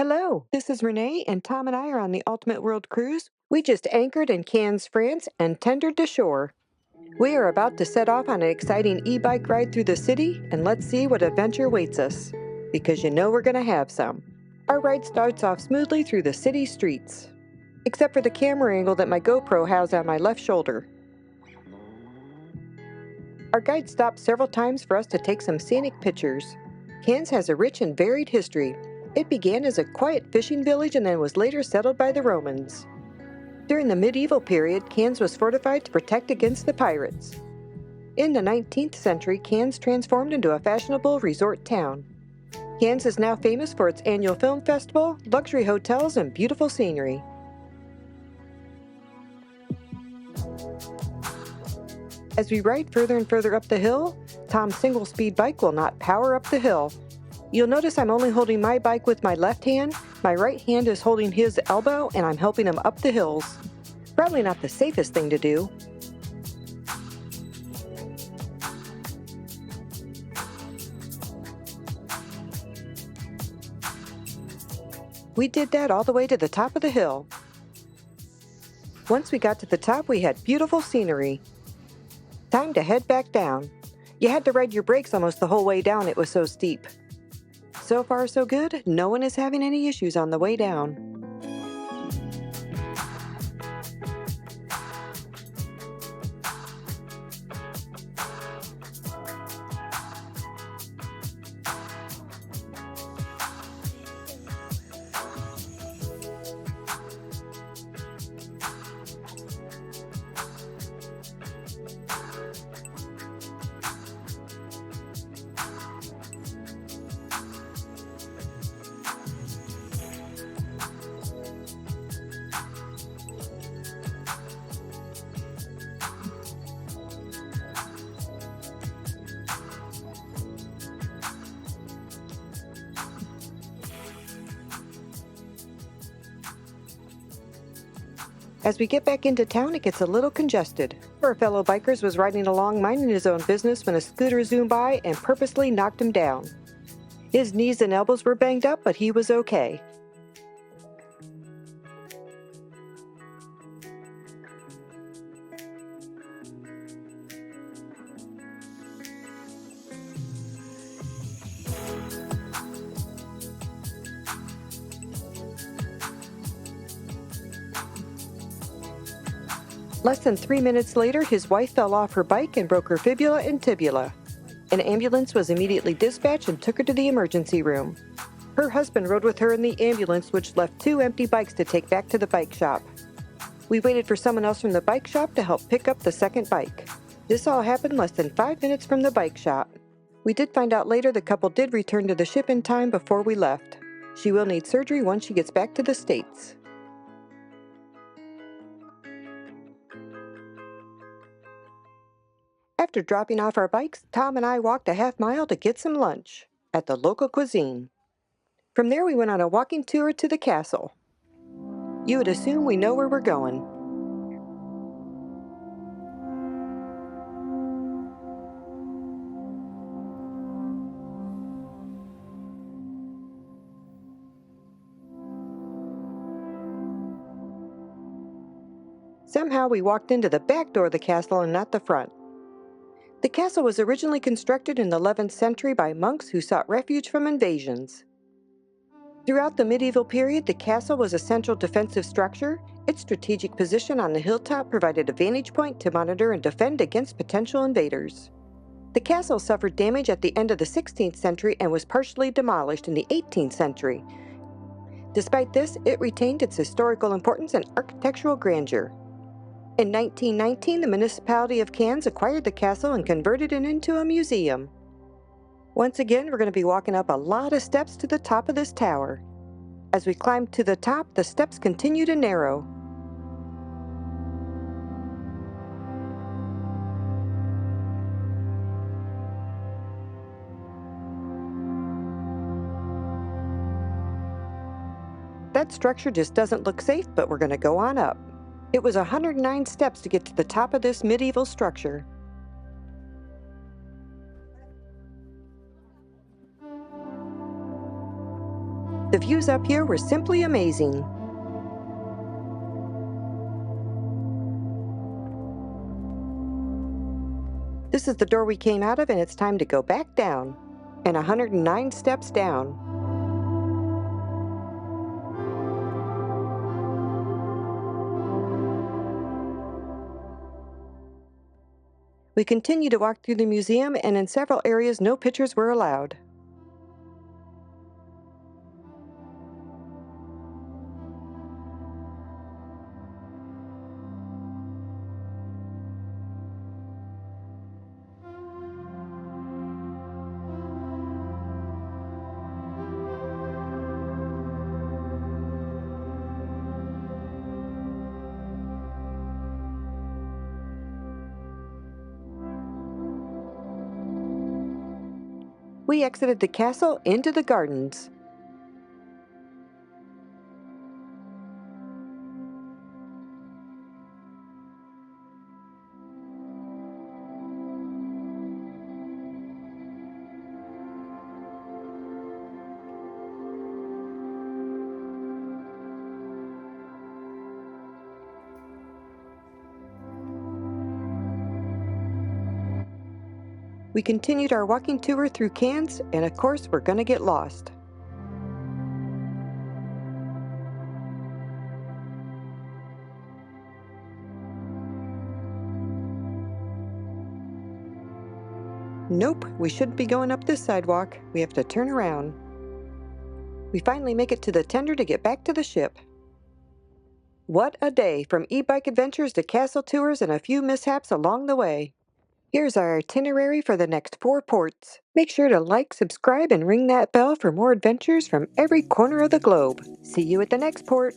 Hello, this is Renee, and Tom and I are on the Ultimate World Cruise. We just anchored in Cannes, France, and tendered to shore. We are about to set off on an exciting e-bike ride through the city, and let's see what adventure awaits us, because you know we're going to have some. Our ride starts off smoothly through the city streets, except for the camera angle that my GoPro has on my left shoulder. Our guide stopped several times for us to take some scenic pictures. Cannes has a rich and varied history. It began as a quiet fishing village and then was later settled by the Romans. During the medieval period, Cannes was fortified to protect against the pirates. In the 19th century, Cannes transformed into a fashionable resort town. Cannes is now famous for its annual film festival, luxury hotels, and beautiful scenery. As we ride further and further up the hill, Tom's single-speed bike will not power up the hill. You'll notice I'm only holding my bike with my left hand, my right hand is holding his elbow, and I'm helping him up the hills. Probably not the safest thing to do. We did that all the way to the top of the hill. Once we got to the top, we had beautiful scenery. Time to head back down. You had to ride your brakes almost the whole way down, it was so steep. So far so good, no one is having any issues on the way down. As we get back into town, it gets a little congested. One of our fellow bikers was riding along minding his own business when a scooter zoomed by and purposely knocked him down. His knees and elbows were banged up, but he was okay. Less than 3 minutes later, his wife fell off her bike and broke her fibula and tibula. An ambulance was immediately dispatched and took her to the emergency room. Her husband rode with her in the ambulance, which left 2 empty bikes to take back to the bike shop. We waited for someone else from the bike shop to help pick up the second bike. This all happened less than 5 minutes from the bike shop. We did find out later the couple did return to the ship in time before we left. She will need surgery once she gets back to the States. After dropping off our bikes, Tom and I walked a half-mile to get some lunch at the local cuisine. From there, we went on a walking tour to the castle. You would assume we know where we're going. Somehow we walked into the back door of the castle and not the front. The castle was originally constructed in the 11th century by monks who sought refuge from invasions. Throughout the medieval period, the castle was a central defensive structure. Its strategic position on the hilltop provided a vantage point to monitor and defend against potential invaders. The castle suffered damage at the end of the 16th century and was partially demolished in the 18th century. Despite this, it retained its historical importance and architectural grandeur. In 1919, the municipality of Cannes acquired the castle and converted it into a museum. Once again, we're going to be walking up a lot of steps to the top of this tower. As we climb to the top, the steps continue to narrow. That structure just doesn't look safe, but we're going to go on up. It was 109 steps to get to the top of this medieval structure. The views up here were simply amazing. This is the door we came out of, and it's time to go back down. And 109 steps down. We continue to walk through the museum, and in several areas no pictures were allowed. We exited the castle into the gardens. We continued our walking tour through cans, and of course we're gonna get lost. Nope, we shouldn't be going up this sidewalk. We have to turn around. We finally make it to the tender to get back to the ship. What a day, from e-bike adventures to castle tours and a few mishaps along the way. Here's our itinerary for the next 4 ports. Make sure to like, subscribe, and ring that bell for more adventures from every corner of the globe. See you at the next port.